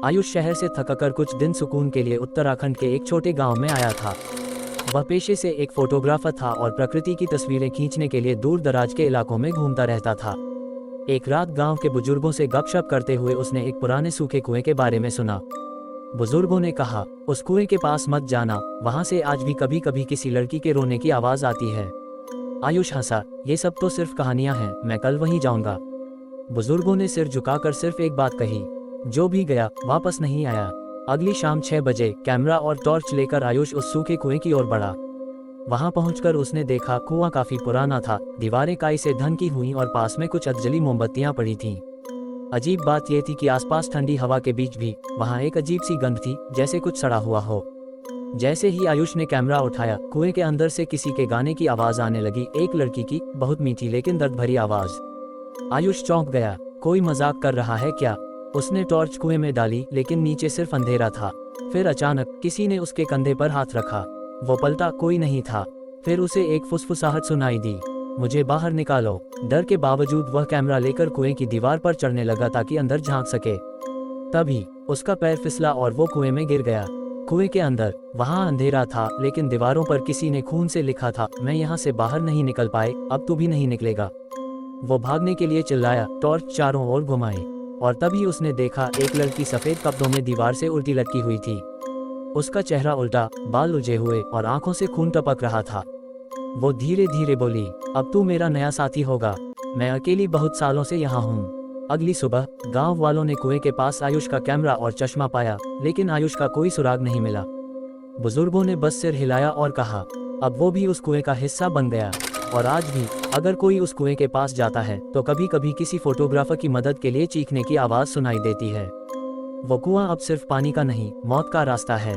आयुष शहर से थककर कुछ दिन सुकून के लिए उत्तराखंड के एक छोटे गांव में आया था। वह पेशे से एक फोटोग्राफर था और प्रकृति की तस्वीरें खींचने के लिए दूर दराज के इलाकों में घूमता रहता था। एक रात गांव के बुजुर्गों से गपशप करते हुए उसने एक पुराने सूखे कुएं के बारे में सुना। बुजुर्गों ने कहा, उस कुएं के पास मत जाना, वहां से आज भी कभी कभी किसी लड़की के रोने की आवाज आती है। आयुष हंसा, ये सब तो सिर्फ कहानियां हैं, मैं कल वहीं जाऊंगा। बुजुर्गों ने सिर झुकाकर सिर्फ एक बात कही, जो भी गया वापस नहीं आया। अगली शाम 6 बजे कैमरा और टॉर्च लेकर आयुष उस सूखे कुएं की ओर बढ़ा। वहां पहुंचकर उसने देखा कुआं काफी पुराना था, दीवारें काई से ढंकी हुई और पास में कुछ अधजली मोमबत्तियां पड़ी थीं। अजीब बात यह थी कि आसपास ठंडी हवा के बीच भी वहां एक अजीब सी गंध थी, जैसे कुछ सड़ा हुआ हो। जैसे ही आयुष ने कैमरा उठाया, कुएं के अंदर से किसी के गाने की आवाज आने लगी, एक लड़की की, बहुत मीठी लेकिन दर्द भरी आवाज। आयुष चौंक गया, कोई मजाक कर रहा है क्या? उसने टॉर्च कुएं में डाली, लेकिन नीचे सिर्फ अंधेरा था। फिर अचानक किसी ने उसके कंधे पर हाथ रखा। वो पलटा, कोई नहीं था। फिर उसे एक फुसफुसाहट सुनाई दी, मुझे बाहर निकालो। डर के बावजूद वह कैमरा लेकर कुएं की दीवार पर चढ़ने लगा ताकि अंदर झांक सके। तभी उसका पैर फिसला और वो कुएं में गिर गया। कुएं के अंदर वहां अंधेरा था, लेकिन दीवारों पर किसी ने खून से लिखा था, मैं यहाँ से बाहर नहीं निकल पाए, अब तू भी नहीं निकलेगा। वो भागने के लिए चिल्लाया, टॉर्च चारों ओर घुमाई, और तभी उसने देखा एक लड़की सफेद कपड़ों में दीवार से उल्टी लटकी हुई थी। उसका चेहरा उल्टा, बाल उलझे हुए और आंखों से खून टपक रहा था। वो धीरे धीरे बोली, अब तू मेरा नया साथी होगा, मैं अकेली बहुत सालों से यहाँ हूँ। अगली सुबह गांव वालों ने कुएं के पास आयुष का कैमरा और चश्मा पाया, लेकिन आयुष का कोई सुराग नहीं मिला। बुजुर्गों ने बस सिर हिलाया और कहा, अब वो भी उस कुएं का हिस्सा बन गया। और आज भी अगर कोई उस कुएं के पास जाता है तो कभी कभी किसी फोटोग्राफर की मदद के लिए चीखने की आवाज सुनाई देती है। वो कुआं अब सिर्फ पानी का नहीं, मौत का रास्ता है।